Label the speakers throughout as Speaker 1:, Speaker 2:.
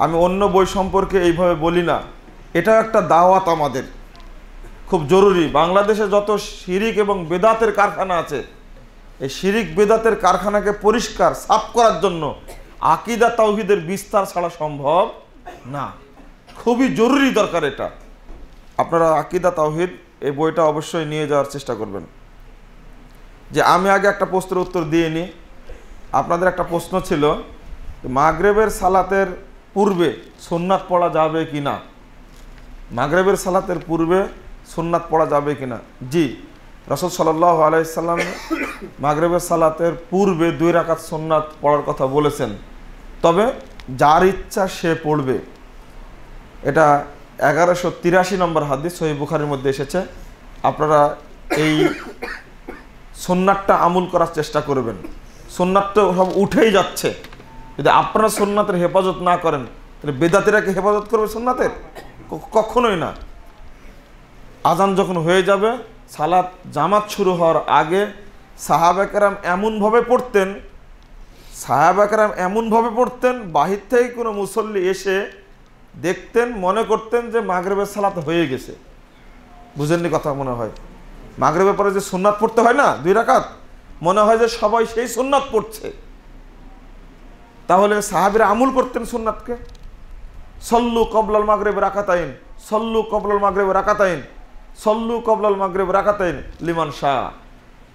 Speaker 1: আমি অন্য বই সম্পর্কে এইভাবে বলি না, এটা একটা দাওয়াত আমাদের খুব জরুরি। বাংলাদেশে যত শিরিক এবং বেদাতের কারখানা আছে, এই শিরিক বেদাতের কারখানাকে পরিষ্কার সাফ করার জন্য আকীদা তাওহীদের বিস্তার ছাড়া সম্ভব না। খুবই জরুরি দরকার এটা। আপনারা আকীদা তাওহীদ এই বইটা অবশ্যই নিয়ে যাওয়ার চেষ্টা করবেন। যে আমি আগে একটা প্রশ্নের উত্তর দিয়ে নিই। আপনাদের একটা প্রশ্ন ছিল মাগরিবের সালাতের পূর্বে সুন্নাত পড়া যাবে কি না। মাগরিবের সালাতের পূর্বে সুন্নাত পড়া যাবে কি না? জি, রাসূল সাল্লাল্লাহু আলাইহি সাল্লাম মাগরিবের সালাতের পূর্বে 2 রাকাত সুন্নাত পড়ার কথা বলেছেন, তবে যার ইচ্ছা সে পড়বে। এটা 1183 নম্বর হাদিস সহিহ বুখারীর মধ্যে এসেছে। আপনারা এই সুন্নাতটা আমল করার চেষ্টা করবেন। সুন্নাতটা সব উঠেই যাচ্ছে, যদি আপনারা সুন্নাতের হেফাজত না করেন তাহলে বেদাতিরা কি হেফাজত করবে সুন্নাতের? কখনোই না। আজান যখন হয়ে যাবে, সালাত জামাত শুরু হওয়ার আগে সাহাবা কেরাম এমনভাবে পড়তেন বাহির থেকে কোনো মুসল্লি এসে দেখতেন, মনে করতেন যে মাগরিবের সালাত হয়ে গেছে। বুঝেননি কথা? মনে হয় মাগরিবের পরে যে সুন্নাত পড়তে হয় না 2 রাকাত, মনে হয় যে সবাই সেই সুন্নাত পড়ছে। তাহলে সাহাবীরা আমল করতেন সুন্নাতকে। সল্লু কবলাল মাগরিব রাকাতাইন, সল্লু কবলাল মাগরিব রাকাতাইন, সল্লু কবলাল মাগরিব রাকাতাইন লিমান শাহ।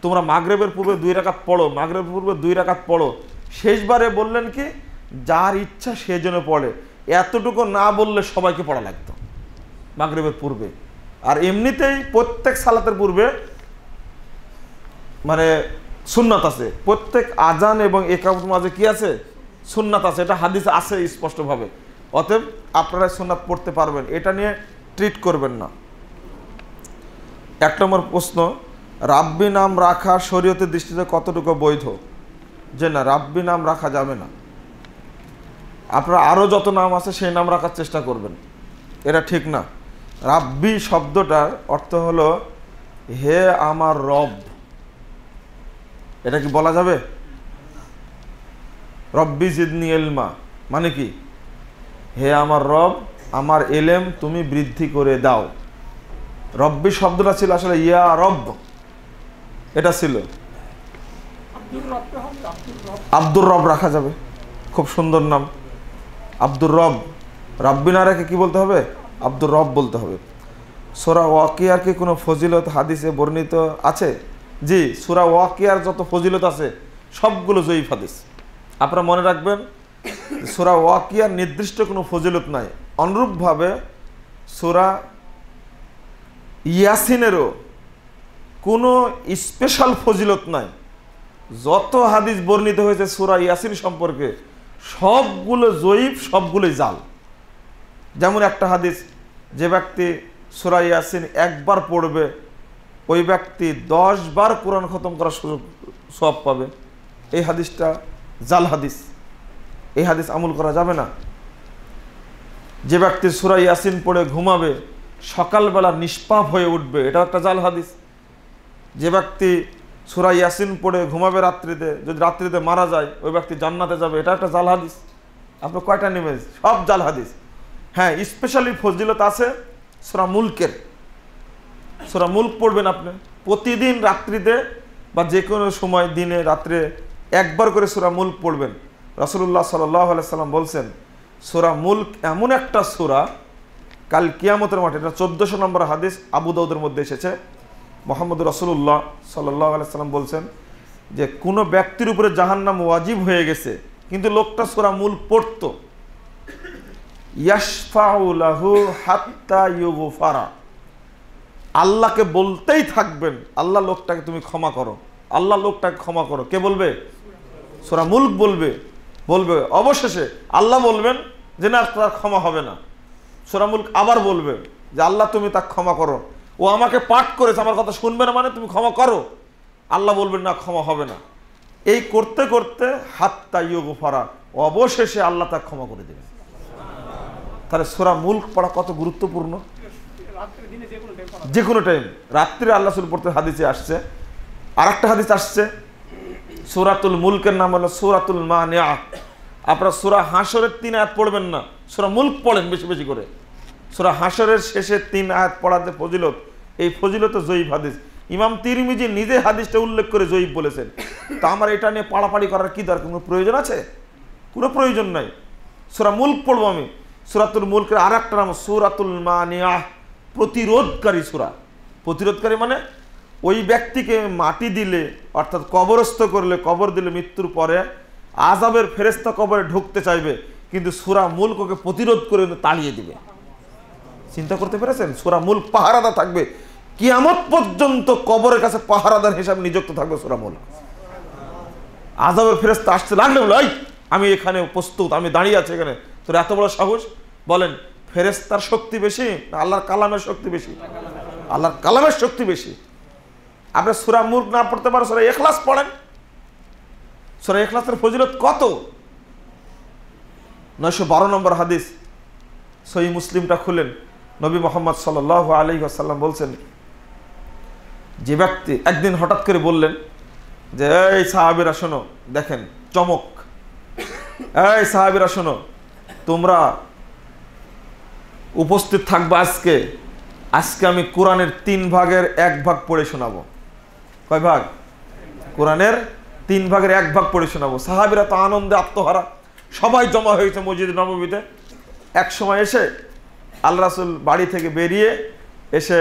Speaker 1: তোমরা মাগরিবের পূর্বে 2 রাকাত পড়ো, মাগরিবের পূর্বে 2 রাকাত পড়ো। শেষবারে বললেন কি, যার ইচ্ছা সে যেন পড়ে। এতটুকু না বললে সবাইকে পড়া লাগতো মাগরিবের পূর্বে। আর এমনিতেই প্রত্যেক সালাতের পূর্বে মানে সুন্নাত আছে, প্রত্যেক আজান এবং ইকামতের মাঝে কি আছে? সুন্নাত আছে। এটা হাদিসে আছে স্পষ্টভাবে। অতএব আপনারা সুন্নাত পড়তে পারবেন, এটা নিয়ে ট্রিট করবেন না। 1 নম্বর প্রশ্ন, রাব্বি নাম রাখা শরীয়তের দৃষ্টিতে কতটুকু বৈধ? যে না, রাব্বি নাম রাখা যাবে না। আপনারা আরও যত নাম আছে সেই নাম রাখার চেষ্টা করবেন, এটা ঠিক না। রাব্বি শব্দটার অর্থ হলো হে আমার রব। এটা কি বলা যাবে? রব্বি জিদনি ইলমা মানে কি? হে আমার রব, আমার এলেম তুমি বৃদ্ধি করে দাও। রব্বি শব্দটা ছিল আসলে ইয়া রব, এটা ছিল। আব্দুর রব রাখা যাবে, খুব সুন্দর নাম আব্দুর রব। রাব্বি না রেখে কি বলতে হবে? আব্দুর রব বলতে হবে। সূরা ওয়াকিয়ার কি কোনো ফজিলত হাদিসে বর্ণিত আছে? জি, সূরা ওয়াকিয়ার যত ফজিলত আছে সবগুলো জয়ীফ হাদিস। আপনারা মনে রাখবেন, সূরা ওয়াকিয়ার নির্দিষ্ট কোনো ফজিলত নাই। অনুরূপভাবে সূরা ইয়াসিনেরও কোনো স্পেশাল ফজিলত নাই। যত হাদিস বর্ণিত হয়েছে সূরা ইয়াসিন সম্পর্কে সবগুলো জয়ীফ, সবগুলোই জাল। যেমন একটা হাদিস, যে ব্যক্তি সূরা ইয়াসিন একবার পড়বে ওই ব্যক্তি 10 বার কোরআন খতম করার সুযোগ সওয়াব পাবে। এই হাদিসটা জাল হাদিস, এই হাদিস আমল করা যাবে না। যে ব্যক্তি সূরা ইয়াসিন পড়ে ঘুমাবে সকালবেলা নিষ্পাপ হয়ে উঠবে, এটা একটা জাল হাদিস। যে ব্যক্তি সূরা ইয়াসিন পড়ে ঘুমাবে রাত্রিতে, যদি রাত্রিতে মারা যায় ওই ব্যক্তি জান্নাতে যাবে, এটা একটা জাল হাদিস। আপনি কয়টা নেবেন? সব জাল হাদিস। হ্যাঁ, স্পেশালি ফজিলত আছে সূরা মুলকের। সূরা মুলক পড়বেন আপনি প্রতিদিন রাত্রিতে বা যে কোনো সময়, দিনে রাত্রে একবার করে সূরা মুলক পড়বেন। রাসূলুল্লাহ সাল্লাল্লাহু আলাইহি সাল্লাম বলছেন সূরা মুলক এমন একটা সূরা, কাল কিয়ামতের মাঠে, এটা 1400 নম্বর হাদিস, আবু দাউদের মধ্যে এসেছে। মুহাম্মদ রাসূলুল্লাহ সাল্লাল্লাহু আলাইহি সাল্লাম বলছেন যে কোনো ব্যক্তির উপরে জাহান্নাম ওয়াজিব হয়ে গেছে কিন্তু লোকটা সূরা মুলক পড়তো, ইয়াশফাউ লাহু হাত্তা ইউগফারা, আল্লাহকে বলতেই থাকবেন আল্লাহ লোকটাকে তুমি ক্ষমা করো, আল্লাহ লোকটাকে ক্ষমা করো। কে বলবে? সূরা মুলক বলবে। অবশেষে আল্লাহ বলবেন যে না, তার ক্ষমা হবে না। সূরা মুলক আবার বলবে যে আল্লাহ তুমি তাকে ক্ষমা করো, ও আমাকে পাঠ করেছে, আমার কথা শুনবে না, মানে তুমি ক্ষমা করো। আল্লাহ বলবেন না, ক্ষমা হবে না। এই করতে করতে হাত্তা ইউগফারা, অবশেষে আল্লাহ তাকে ক্ষমা করে দেবেন। তাহলে সূরা মুলক পড়া কত গুরুত্বপূর্ণ। যে কোনো টাইম, রাত্রে আল্লাহ রাসূল পড়তে হাদিসে আসছে। আর একটা হাদিস আসছে, সূরাতুল মুলকের নাম হলো সূরাতুল মানিয়া। আপনারা সূরা হাশরের 3 আয়াত পড়বেন না, সূরা মুলক পড়েন বেশি বেশি করে। সূরা হাশরের শেষে 3 আয়াত পড়াতে ফজিলত, এই ফজিলত জয়ীফ হাদিস। ইমাম তিরমিজি নিজে হাদিসটা উল্লেখ করে জয়ীফ বলেছেন। তা আমার এটা নিয়ে পাড়াপাড়ি করার কি দরকার, কোনো প্রয়োজন আছে? কোনো প্রয়োজন নাই। সূরা মুলক পড়বো আমি। সূরাতুল মুলকের আর একটা নাম সূরাতুল মানিয়াহ, প্রতিরোধকারী সূরা। প্রতিরোধকারী মানে ওই ব্যক্তিকে মাটি দিলে অর্থাৎ কবরস্থ করলে, কবর দিলে মৃত্যুর পরে আযাবের ফেরেশতা কবরে ঢুকতে চাইবে, কিন্তু সূরা মুলক ওকে প্রতিরোধ করে তাড়িয়ে দিবে। চিন্তা করতে পেরেছেন? সূরা মুলক পাহারাদার থাকবে কিয়ামত পর্যন্ত, কবরের কাছে পাহারাদার হিসাবে নিযুক্ত থাকবে সূরা মুলক। আযাবের ফেরেশতা আসতে লাগলে বলে, এই আমি এখানে প্রস্তুত, আমি দাঁড়িয়ে আছি এখানে, তোর এত বড় সাহস? বলেন ফেরেশতার শক্তি বেশি না আল্লাহর কালামের শক্তি বেশি? আল্লাহর কালামের শক্তি বেশি। আপনি সূরা মুলক না পড়তে পারেন, সূরা ইখলাস পড়েন। সূরা ইখলাসের ফজিলত কত! 912 নম্বর হাদিস, সহিহ মুসলিমটা খুলেন। নবী মুহাম্মদ সাল্লাল্লাহু আলাইহি ওয়াসাল্লাম বলছেন, যে ব্যক্তি একদিন হঠাৎ করে বললেন যে এই সাহাবীরা শোনো, দেখেন চমক, এই সাহাবীরা শোনো, তোমরা উপস্থিত থাকবে আজকে, আজকে আমি কোরআনের 3 ভাগের 1 ভাগ পড়ে শোনাবো। কয় ভাগ? কোরআনের 3 ভাগের 1 ভাগ পড়ে শোনাবো। সাহাবীরা তো আনন্দে আত্মহারা, সবাই জমা হয়েছে মসজিদ নববীতে। এক সময় এসে আল্লাহ রাসূল বাড়ি থেকে বেরিয়ে এসে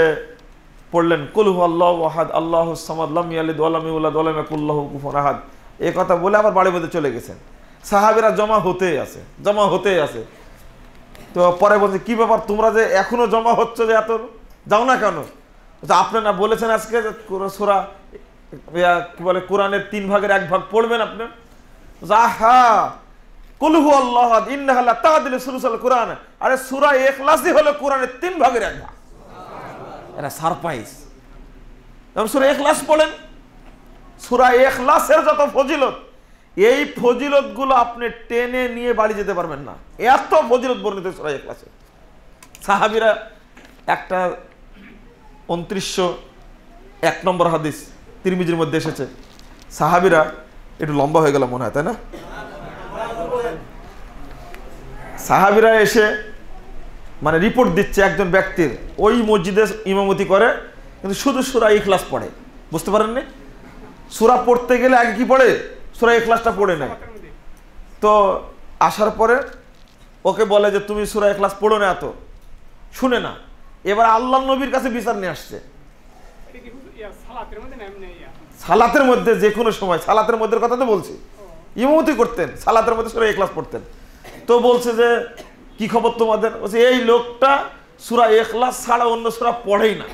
Speaker 1: পড়লেন কুল হুয়াল্লাহু আহাদ আল্লাহুস সামাদ লাম ইয়ালিদ ওয়া লাম ইউলাদ ওয়া লাম ইয়াকুল লাহু কুফুয়ান আহাদ, এই কথা বলে আবার বাড়ির মধ্যে চলে গেছেন। সাহাবীরা জমা হতেই আছে। তো পরে বলছে, কি ব্যাপার তোমরা যে এখনো জমা হচ্ছে, যে এত যাও না কেন? আপনি না বলেছেন আজকে সূরা কি বলে কোরআনের 3 ভাগের 1 ভাগ পড়বেন আপনি? হা কুল হুয়াল্লাহু আহাদ ইন্নাহা লা তা'দিলু সুলুসাল কোরআন। আরে সূরা ইখলাসই হলো কোরআনের 3 ভাগের 1 ভাগ। এটা সারপ্রাইজ। এবং সূরা ইখলাস পড়েন। সূরা ইখলাসের যত ফজিলত, এই ফজিলতগুলো আপনি টেনে নিয়ে বাড়ি যেতে পারবেন না, এত ফজিলত বর্ণিত সূরা ইখলাসে। সাহাবীরা একটা 2901 নম্বর হাদিস তিরমিজির মধ্যে এসেছে। সাহাবীরা একটু লম্বা হয়ে গেল মনে হয়, তাই না? সাহাবীরা এসে মানে রিপোর্ট দিচ্ছে একজন ব্যক্তির, ওই মসজিদে ইমামতি করে কিন্তু শুধু সূরা ইখলাস পড়ে। বুঝতে পারেননি? সূরা পড়তে গেলে আগে কি পড়ে? সূরা ইখলাসটা পড়ে নেয়। তো আসার পরে ওকে বলে যে তুমি সূরা ইখলাস পড়ো না, এত শুনে না। এবার আল্লাহর নবীর কাছে বিচার নিয়ে আসছে। সালাতের মধ্যে, যে কোনো সময় সালাতের মধ্যে কথা তো বলছি, ইমামতি করতেন, সালাতের মধ্যে সূরা ইখলাস পড়তেন। তো বলছে যে কি খবর তোমাদের? বলছে এই লোকটা সূরা ইখলাস ছাড়া অন্য সূরা পড়েই না,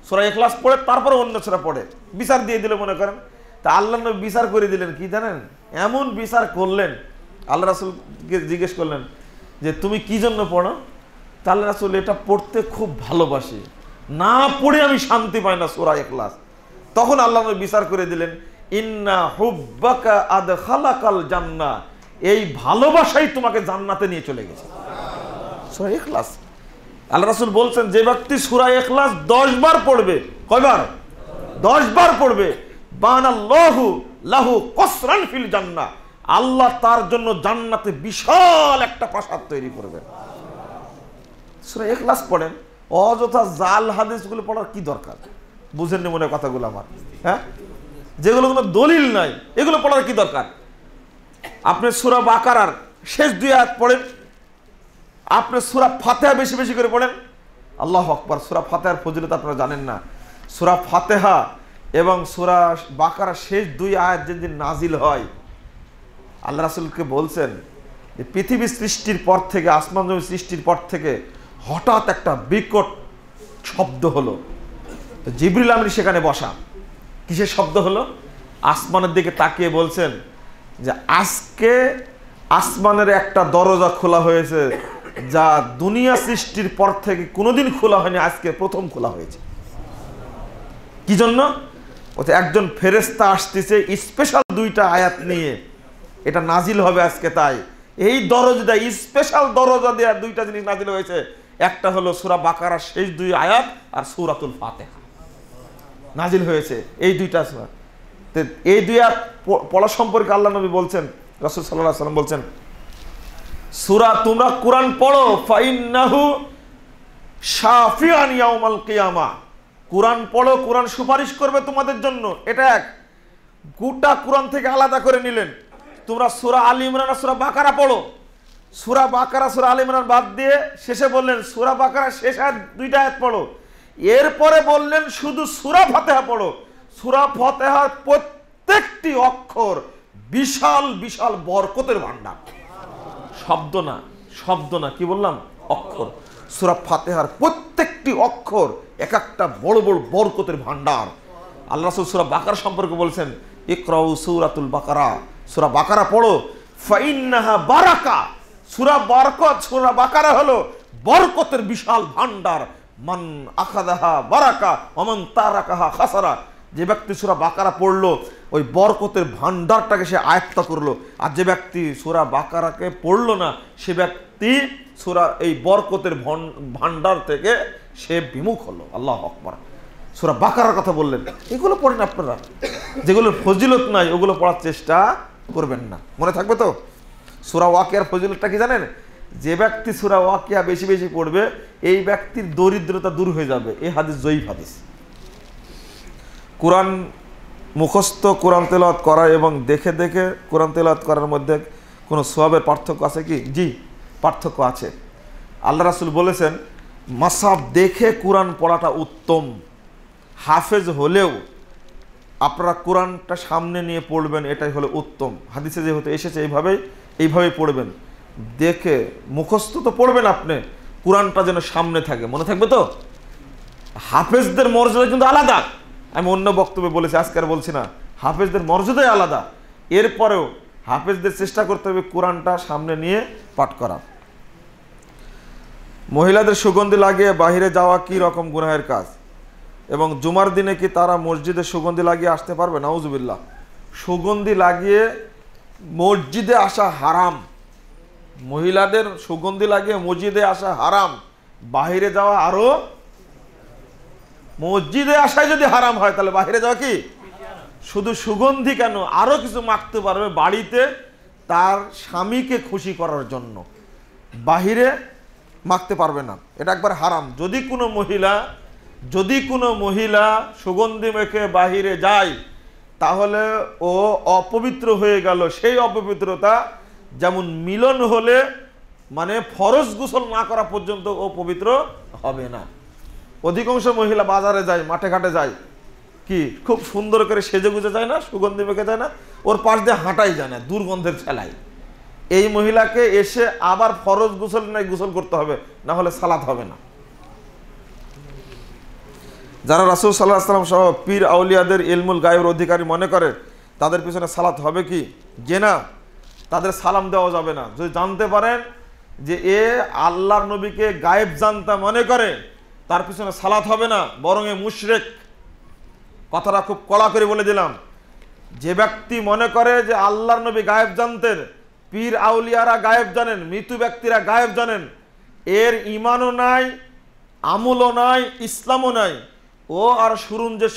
Speaker 1: সূরা ইখলাস পড়ে তারপরে অন্য সূরা পড়ে। বিচার দিয়ে দিল মনে করেন। তা আল্লাহ নবী বিচার করে দিলেন কি জানেন? এমন বিচার করলেন, আল্লাহ রাসূলকে জিজ্ঞেস করলেন যে তুমি কি জন্য পড়ো? তা আল্লাহ রাসূল, এটা পড়তে খুব ভালোবাসি, না পড়ে আমি শান্তি পাই না সূরা ইখলাস। তখন আল্লাহ নবী বিচার করে দিলেন, ইন্না হুব্বাকা আদখালাকাল জান্নাহ, এই ভালোবাসাই তোমাকে জান্নাতে নিয়ে চলে গেছে। সূরা ইখলাস। আল্লাহ রাসূল বলছেন, যে ব্যক্তি সূরা ইখলাস 10 বার পড়বে, কয়বার? 10 বার পড়বে, বানাল্লাহু লাহু কসরান ফিল জান্নাহ, আল্লাহ তার জন্য জান্নাতে বিশাল একটা প্রাসাদ তৈরি করবেন। সূরা ইখলাস পড়েন। অযথা জাল হাদিসগুলো পড়ার কি দরকার? বুঝেননি মনে কথাগুলো আমার? হ্যাঁ, যেগুলো কোনো দলিল নাই এগুলো পড়ার কি দরকার? আপনি সূরা বাকারার শেষ 2 আয়াত পড়েন, আপনি সূরা ফাতিহা বেশি বেশি করে পড়েন। আল্লাহু আকবার। সূরা ফাতিহার ফজিলত আপনারা জানেন না। সূরা ফাতিহা এবং সূরা বাকারার শেষ 2 আয়াত যেদিন নাজিল হয়, আল্লাহ রাসূলকে বলছেন যে পৃথিবী সৃষ্টির পর থেকে, আসমান জমি সৃষ্টির পর থেকে হঠাৎ একটা বিকট শব্দ হলো। তো জিবরিল আমিন সেখানে বসা। কিসের শব্দ হলো? আসমানের দিকে তাকিয়ে বলছেন যে আজকে আসমানের একটা দরজা খোলা হয়েছে, যা দুনিয়া সৃষ্টির পর থেকে কোনোদিন খোলা হয়নি, আজকে প্রথম খোলা হয়েছে। কি জন্য? ওতে একজন ফেরেশতা আসতেছে স্পেশাল 2টা আয়াত নিয়ে, এটা নাজিল হবে আজকে। তাই এই দরজা, স্পেশাল দরজা দেওয়া 2টা জিনিস নাজিল হয়েছে। একটা হলো সূরা বাকারার শেষ 2 আয়াত, আর সূরাতুল ফাতিহা নাজিল হয়েছে। এই 2টা সূরা, এই 2 আয়াত পড়া সম্পর্কে আল্লাহ নবী বলছেন, রাসূল সাল্লাল্লাহু আলাইহি ওয়াসাল্লাম বলছেন, সূরা তোমরা কোরআন পড়ো, ফাইন্নাহু শাফিআন ইয়াউমাল কিয়ামা, কোরআন পড়ো, কোরআন সুপারিশ করবে তোমাদের জন্য। এটা এক। গোটা কোরআন থেকে আলাদা করে নিলেন। তোমরা সূরা আলী ইমরান আর সূরা বাকারা পড়ো, সূরা বাকারা সূরা আলী ইমরান বাদ দিয়ে শেষে বললেন সূরা বাকারা শেষ আয়াত 2টা আয়াত পড়ো। এরপরে বললেন শুধু সূরা ফাতিহা পড়ো। সূরা ফাতিহার প্রত্যেকটি অক্ষর বিশাল বিশাল বরকতের ভান্ডার। শব্দ না, শব্দ না, কি বললাম? অক্ষর। সূরা ফাতিহার প্রত্যেকটি অক্ষর এক একটা বড় বড় বরকতের ভান্ডার। আল্লাহ রাসূল সূরা বাকারা সম্পর্কে বলছেন, ইকরাউ সূরাতুল বাকারা, সূরা বাকারা পড়ো, ফাইন্নাহা বারাকা, সূরা বরকত, সূরা বাকারা হলো বরকতের বিশাল ভান্ডার। মান আখাযাহা বারাকা ওয়া মান তারাকাহা খাসারা, যে ব্যক্তি সূরা বাকারা পড়লো ওই বরকতের ভান্ডারটাকে সে আয়ত্ত করলো, আর যে ব্যক্তি সূরা বাকারাকে পড়লো না সে ব্যক্তি এই বরকতের ভান্ডার থেকে সে বিমুখ হলো। আল্লাহু আকবার। সূরা বাকারার কথা বললেন, এগুলো পড়েন আপনারা, যেগুলোর ফজিলত নাই ওগুলো পড়ার চেষ্টা করবেন না। মনে থাকবে তো? সূরা ওয়াকিয়ার ফজিলতটা কি জানেন? যে ব্যক্তি সূরা ওয়াকিয়া বেশি বেশি পড়বে এই ব্যক্তির দরিদ্রতা দূর হয়ে যাবে। এই হাদিস জয়ীফ হাদিস। কোরআন মুখস্থ কোরআন তেলাওয়াত করা এবং দেখে দেখে কোরআন তেলাওয়াত করার মধ্যে কোনো সওয়াবের পার্থক্য আছে কি? জি, পার্থক্য আছে। আল্লাহ রাসূল বলেছেন মাসহাফ দেখে কোরআন পড়াটা উত্তম। হাফেজ হলেও আপনারা কোরআনটা সামনে নিয়ে পড়বেন, এটাই হলো উত্তম। হাদিসে যেহেতু এসেছে এইভাবেই পড়বেন। দেখে মুখস্থ তো পড়বেন আপনি, কোরআনটা যেন সামনে থাকে। মনে থাকবে তো? হাফেজদের মর্যাদা কিন্তু আলাদা। আমি অন্য বক্তব্যে বলেছি, আজকে আর বলছি না। হাফেজদের মর্যাদাই আলাদা। এরপরেও হাফেজদের চেষ্টা করতে হবে কোরআনটা সামনে নিয়ে পাঠ করা। মহিলাদের সুগন্ধি লাগিয়ে বাহিরে যাওয়া কি রকম গুনাহের কাজ? এবং জুমার দিনে কি তারা মসজিদে সুগন্ধি লাগিয়ে আসতে পারবে? নাউজুবিল্লাহ। সুগন্ধি লাগিয়ে মসজিদে আসা হারাম। মহিলাদের সুগন্ধি লাগিয়ে মসজিদে আসা হারাম, বাহিরে যাওয়া আরো। মসজিদে আসায় যদি হারাম হয় তাহলে বাহিরে যাওয়া কি? শুধু সুগন্ধি কেন, আরো কিছু মাখতে পারবে বাড়িতে তার স্বামীকে খুশি করার জন্য, বাহিরে মাখতে পারবে না। এটা একবার হারাম। যদি কোনো মহিলা সুগন্ধি মেখে বাহিরে যায় তাহলে ও অপবিত্র হয়ে গেল। সেই অপবিত্রতা যেমন মিলন হলে মানে ফরজ গোসল না করা পর্যন্ত ও পবিত্র হবে না। অধিকাংশ মহিলা বাজারে যায়, মাঠে ঘাটে যায়, কি খুব সুন্দর করে সেজে গুজে যায় না, সুগন্ধি মেখে যায় না, ওর পাশ দিয়ে হাঁটাই যায় না দুর্গন্ধের ঠেলায়। এই মহিলাকে এসে আবার ফরজ গোসল নাই গোসল করতে হবে, না হলে সালাত হবে না। যারা রাসূল সাল্লাল্লাহু আলাইহি ওয়াসাল্লাম সহ পীর আউলিয়াদের ইলমুল গায়বের অধিকারী মনে করে তাদের পিছনে সালাত হবে কি? যে না, তাদের সালাম দেওয়া যাবে না। যদি জানতে পারেন যে এ আল্লাহর নবীকে গায়েব জানতা মনে করে, তার পিছনে সালাত হবে না, বরং এ মুশরিক। কথাটা খুব কড়া করে বলে দিলাম। যে ব্যক্তি মনে করে যে আল্লাহর নবী গায়েব জানতেন, পীর আউলিয়ারা গায়েব জানেন, মৃত্যু ব্যক্তিরা গায়েব জানেন, এর ঈমানও নাই, আমলও নাই, ইসলামও নাই। ও আর সুরঞ্জের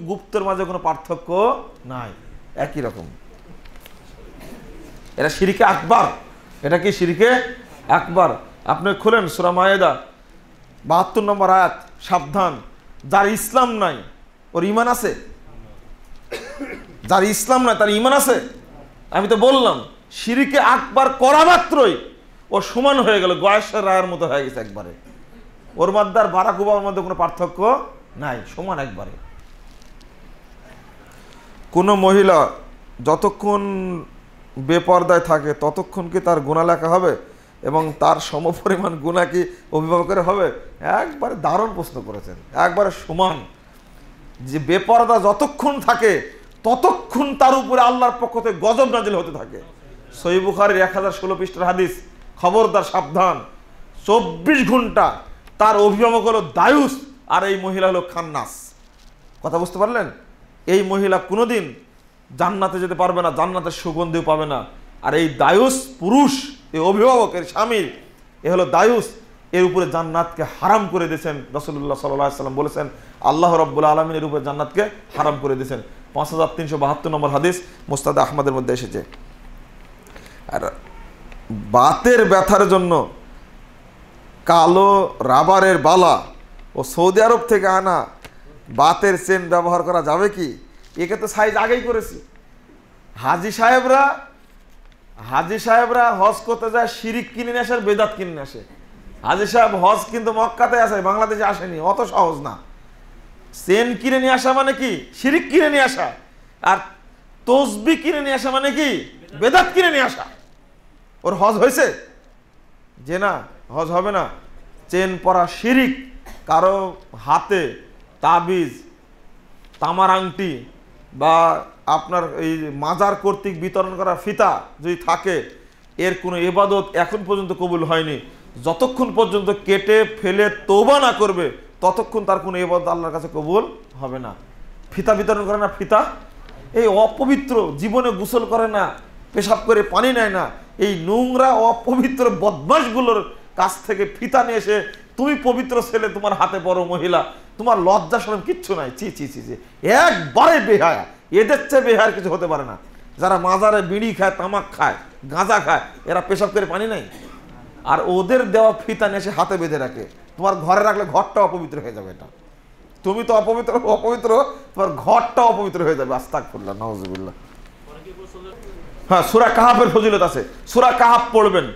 Speaker 1: গুপ্তের মাঝে কোনো পার্থক্য নাই, একই রকম। এটা শিরকে আকবার। এটা কি শিরকে আকবার? আপনি খুলেন সূরা মায়েদা ৭২ নম্বর আয়াত। সাবধান, যার ইসলাম নাই ওর ঈমান আছে? যার ইসলাম নাই তার ঈমান আছে? আমি তো বললাম শিরকে আকবার করা মাত্রই ও সমান হয়ে গেল, গয়েশের রায়ের মতো হয়ে গেছে একবারে। ওর মধ্যে আর বারাক ওবামার মধ্যে কোনো পার্থক্য নাই, সমান একবারে। কোনো মহিলা যতক্ষণ বেপর্দায় থাকে ততক্ষণ কি তার গুনাহ লেখা হবে এবং তার সমপরিমাণ গুনাহ কি অভিভাবকের হবে? একবারে দারুণ প্রশ্ন করেছেন, একবারে সমান। যে বেপর্দা যতক্ষণ থাকে ততক্ষণ তার উপরে আল্লাহর পক্ষ থেকে গজব নাজিল হতে থাকে। সহিহ বুখারীর 1016 পৃষ্ঠার হাদিস। খবরদার, সাবধান। 24 ঘন্টা তার অভিভাবক হলো দায়ুস আর এই মহিলা হলো খান্নাস। কথা বুঝতে পারলেন? এই মহিলা কোনোদিন জান্নাতে যেতে পারবে না, জান্নাতের সুগন্ধিও পাবে না। আর এই দায়ুস পুরুষ, এই অভিভাবকের স্বামীর, এ হলো দায়ুস, এর উপরে জান্নাতকে হারাম করে দিয়েছেন। রাসূলুল্লাহ সাল্লাল্লাহু আলাইহি ওয়াসাল্লাম বলেছেন আল্লাহ রাব্বুল আলামিন এর উপরে জান্নাতকে হারাম করে দিয়েছেন। 5372 নম্বর হাদিস মুসনাদ আহমদের মধ্যে এসেছে। আর বাতের ব্যথার জন্য কালো রাবারের বালা ও সৌদি আরব থেকে আনা বাতের চেন ব্যবহার করা যাবে কি? একে তো সাইজ আগেই করেছি। হাজি সাহেবরা হজ করতে যায়, শিরিক কিনে নিয়ে আসে আর বেদাত কিনে নিয়ে আসে। হাজি সাহেব হজ কিন্তু মক্কাতে আসে, বাংলাদেশে আসেনি, অত সহজ না। চেন কিনে নিয়ে আসা মানে কি? শিরিক কিনে নিয়ে আসা। আর তসবি কিনে নিয়ে আসা মানে কি? বেদাত কিনে নিয়ে আসা। ওর হজ হয়েছে? যে না, হজ হবে না। চেন পরা শিরিক। কারো হাতে তাবিজ, তামার আংটি বা আপনার এই মাজার কর্তৃক বিতরণ করা ফিতা যদি থাকে, এর কোনো ইবাদত এখন পর্যন্ত কবুল হয়নি। যতক্ষণ পর্যন্ত কেটে ফেলে তওবা না করবে ততক্ষণ তার কোনো ইবাদত আল্লাহর কাছে কবুল হবে না। ফিতা বিতরণ করে না, ফিতা, এই অপবিত্র, জীবনে গোসল করে না, পেশাব করে পানি নেয় না, এই নোংরা অপবিত্র বদমাশগুলোর কাছ থেকে ফিতা নিয়ে এসে তুমি পবিত্র ছেলে, তোমার হাতে বড় মহিলা, তোমার লজ্জা শরম কিচ্ছু নাই। চি চি চি চি, একবারে বেহায়া। এদের চেয়ে বেহায়ার কিছু হতে পারে না। যারা মাজারে বিড়ি খায়, তামাক খায়, গাঁজা খায়, এরা পেশাব করে পানি নেয়। আর ওদের দেওয়া ফিতা নিয়ে এসে হাতে বেঁধে রাখে। তোমার ঘরে রাখলে ঘরটা অপবিত্র হয়ে যাবে। এটা তুমি তো অপবিত্র, তোমার ঘরটা অপবিত্র হয়ে যাবে। আস্তাগফিরুল্লাহ, নাউজুবিল্লাহ। হ্যাঁ, সূরা কাহাফের ফজিলত আছে। সূরা কাহাফ পড়বেন,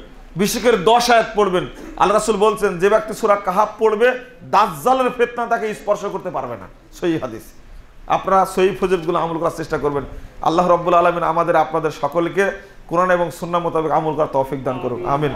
Speaker 1: বিশেষের 10 আয়াত পড়বেন। আল্লাহ রাসূল বলছেন, যে ব্যক্তি সূরা কাহাফ পড়বে দাজ্জালের ফিতনা তাকে স্পর্শ করতে পারবে না। সহিহ হাদিস। আপনারা সহিহ ফজিলতগুলো আমল করার চেষ্টা করবেন। আল্লাহ রাব্বুল আলামিন আমাদের আপনাদের সকলকে কোরআন এবং সুন্নাহ মোতাবেক আমল করার তৌফিক দান করুন। আমিন।